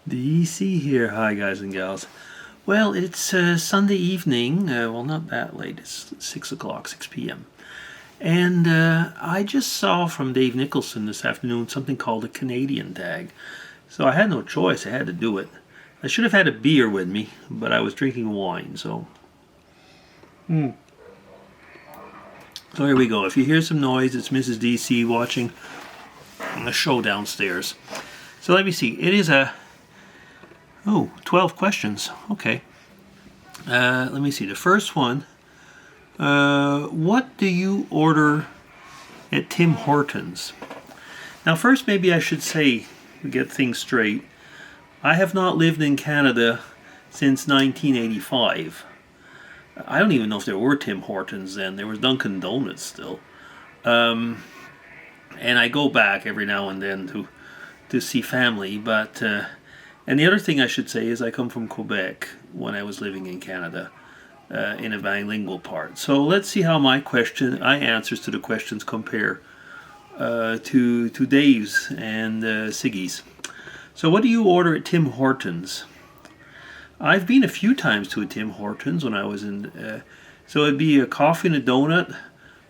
DC here. Hi, guys and gals. Well, it's Sunday evening. Well, not that late. It's 6 o'clock, 6 p.m. And I just saw from Dave Nicholson this afternoon something called a Canadian tag. So I had no choice. I had to do it. I should have had a beer with me, but I was drinking wine, so. So here we go. If you hear some noise, it's Mrs. DC watching a show downstairs. So let me see. It is 12 questions. Okay. Let me see. The first one. What do you order at Tim Hortons? Now, first, maybe I should say, to get things straight, I have not lived in Canada since 1985. I don't even know if there were Tim Hortons then. There was Dunkin' Donuts still. And I go back every now and then to see family, but and the other thing I should say is I come from Quebec when I was living in Canada, in a bilingual part. So let's see how my answers to the questions compare to Dave's and Siggy's. So what do you order at Tim Hortons? I've been a few times to a Tim Hortons when I was in. So it'd be a coffee and a donut,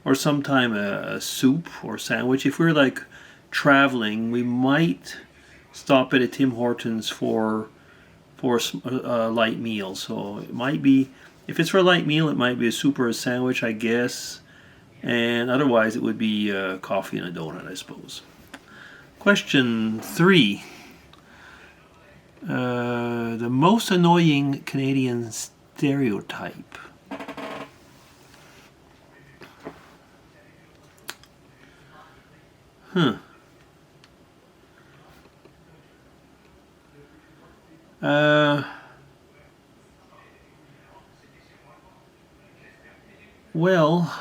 or sometime a soup or sandwich. If we're like traveling, we might stop at a Tim Hortons for a light meal. So it might be, if it's for a light meal, it might be a soup or a sandwich, I guess. And otherwise, it would be coffee and a donut, I suppose. Question 3. The most annoying Canadian stereotype. Well,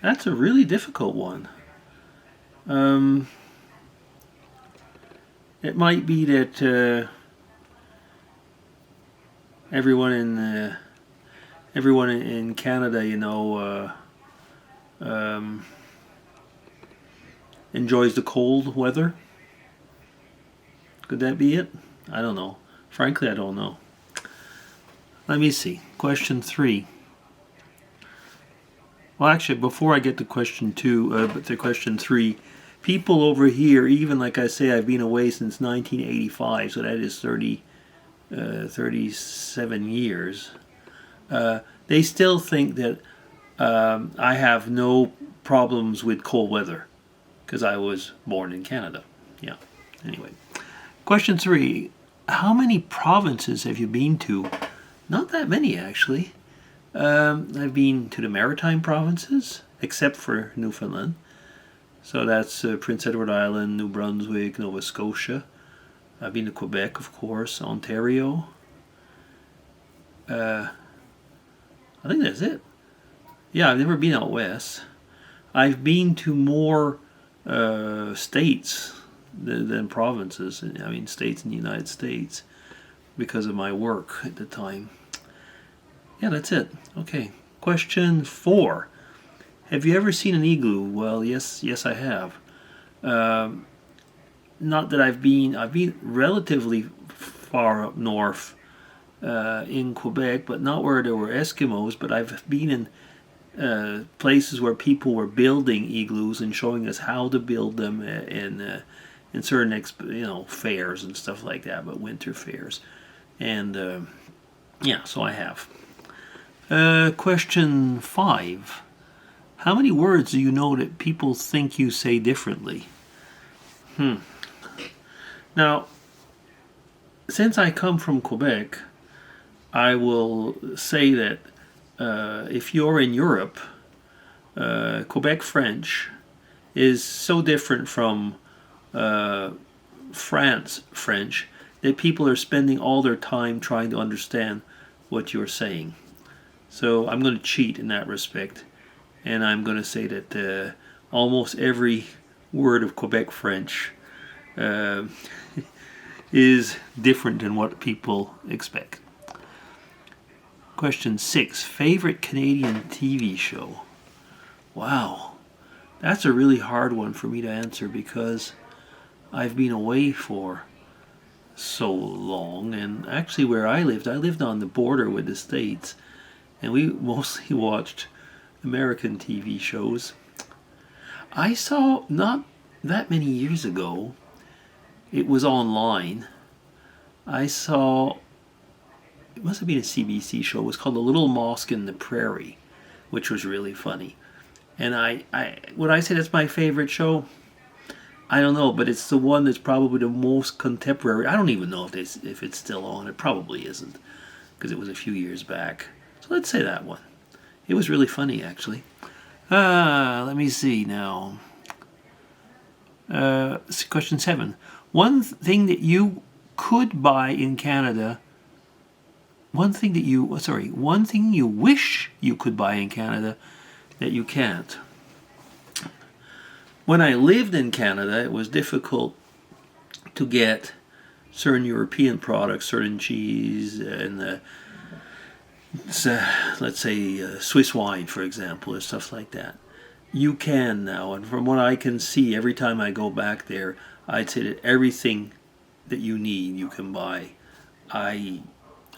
that's a really difficult one. It might be that everyone in Canada, enjoys the cold weather. Could that be it? I don't know. Frankly, I don't know. Let me see. Question 3. Well, actually, before I get to question 2, but to question 3, people over here, even like I say, I've been away since 1985, so that is 37 years. They still think that I have no problems with cold weather because I was born in Canada. Yeah. Anyway, question 3. How many provinces have you been to? Not that many, actually. I've been to the Maritime provinces, except for Newfoundland. So that's Prince Edward Island, New Brunswick, Nova Scotia. I've been to Quebec, of course, Ontario. I think that's it. Yeah, I've never been out west. I've been to more states than provinces. I mean, states in the United States because of my work at the time. Yeah, that's it. Okay. Question 4. Have you ever seen an igloo? Well, yes, I have. Not that I've been relatively far up north in Quebec, but not where there were Eskimos, but I've been in places where people were building igloos and showing us how to build them in certain fairs and stuff like that, but winter fairs. And yeah, so I have. Question 5. How many words do you know that people think you say differently? Now, since I come from Quebec, I will say that if you're in Europe, Quebec French is so different from France French that people are spending all their time trying to understand what you're saying. So I'm going to cheat in that respect, and I'm going to say that almost every word of Quebec French is different than what people expect. Question 6. Favorite Canadian TV show? Wow. That's a really hard one for me to answer because I've been away for so long. And actually, where I lived on the border with the States, and we mostly watched American TV shows. I saw not that many years ago, it was online. I saw, it must have been a CBC show. It was called The Little Mosque in the Prairie, which was really funny. And would I say that's my favorite show? I don't know, but it's the one that's probably the most contemporary. I don't even know if it's still on. It probably isn't, because it was a few years back. So let's say that one. It was really funny, actually. Let me see now. Question 7. One thing that you could buy in Canada. One thing you wish you could buy in Canada that you can't. When I lived in Canada, it was difficult to get certain European products, certain cheese, and let's say Swiss wine, for example, or stuff like that. You can now, and from what I can see, every time I go back there, I'd say that everything that you need, you can buy.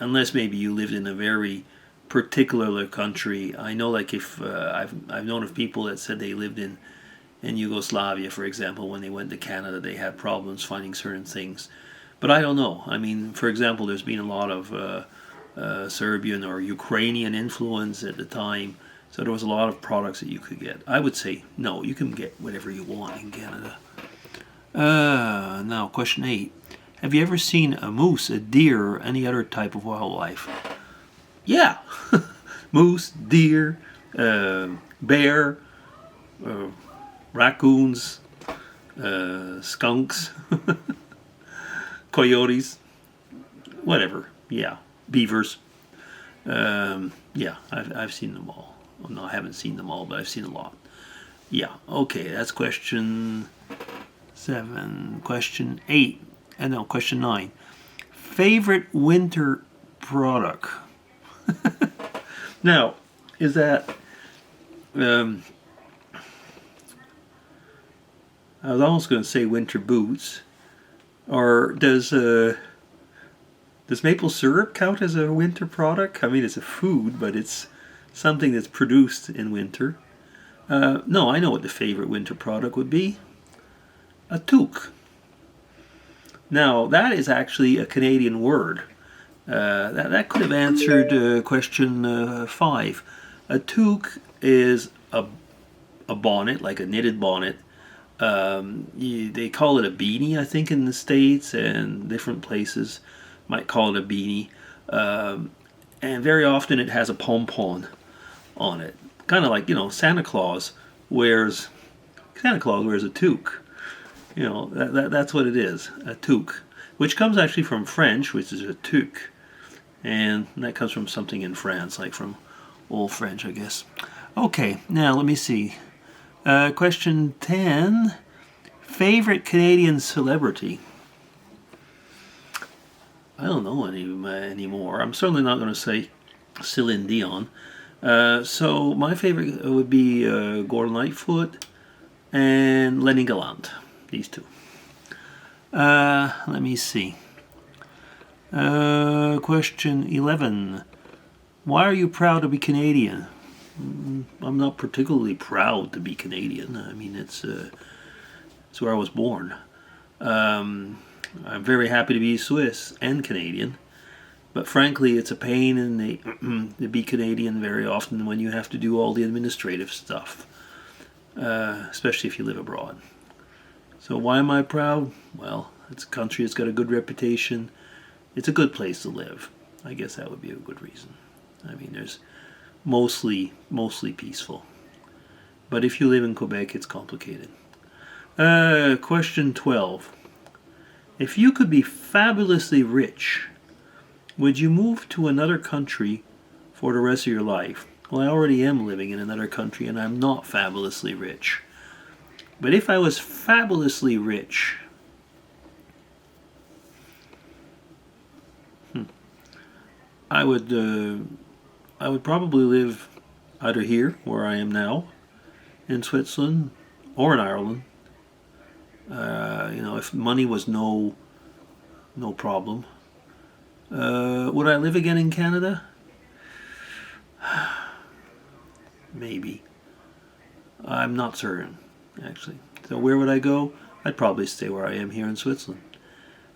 Unless maybe you lived in a very particular country. I know, like if I've known of people that said they lived in Yugoslavia, for example, when they went to Canada, they had problems finding certain things. But I don't know. I mean, for example, there's been a lot of Serbian or Ukrainian influence at the time, so there was a lot of products that you could get. I would say no, you can get whatever you want in Canada. Now, question 8. Have you ever seen a moose, a deer, or any other type of wildlife? Yeah. Moose, deer, bear, raccoons, skunks, coyotes, whatever. Yeah. Beavers. Yeah, I've seen them all. Well, no, I haven't seen them all, but I've seen a lot. Yeah, okay, that's question 7. Question 8. And no, question 9. Favorite winter product? Now, is that... I was almost going to say winter boots. Or does maple syrup count as a winter product? I mean, it's a food, but it's something that's produced in winter. No, I know what the favorite winter product would be. A toque. Now, that is actually a Canadian word. That could have answered question 5. A toque is a bonnet, like a knitted bonnet. They call it a beanie, I think, in the States, and different places might call it a beanie. And very often it has a pom-pom on it. Kind of like, Santa Claus wears a toque. That's what it is, a toque, which comes actually from French, which is a toque, and that comes from something in France, like from Old French, I guess. Okay, now let me see. Question 10. Favorite Canadian celebrity? I don't know anymore. I'm certainly not going to say Celine Dion. So my favorite would be Gordon Lightfoot and Lenny Gallant. These two. Let me see. Question 11. Why are you proud to be Canadian? I'm not particularly proud to be Canadian. I mean, it's where I was born. I'm very happy to be Swiss and Canadian. But frankly, it's a pain to be Canadian very often when you have to do all the administrative stuff. Especially if you live abroad. So why am I proud? Well, it's a country that's got a good reputation. It's a good place to live. I guess that would be a good reason. I mean, there's mostly peaceful. But if you live in Quebec, it's complicated. Question 12. If you could be fabulously rich, would you move to another country for the rest of your life? Well, I already am living in another country and I'm not fabulously rich. But if I was fabulously rich, I would probably live either here, where I am now, in Switzerland, or in Ireland. If money was no no problem. Would I live again in Canada? Maybe. I'm not certain, actually. So where would I go? I'd probably stay where I am here in Switzerland.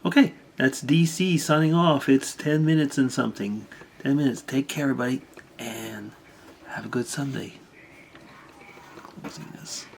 Okay, that's DC signing off. It's 10 minutes and something. 10 minutes. Take care, everybody, and have a good Sunday. Closing this.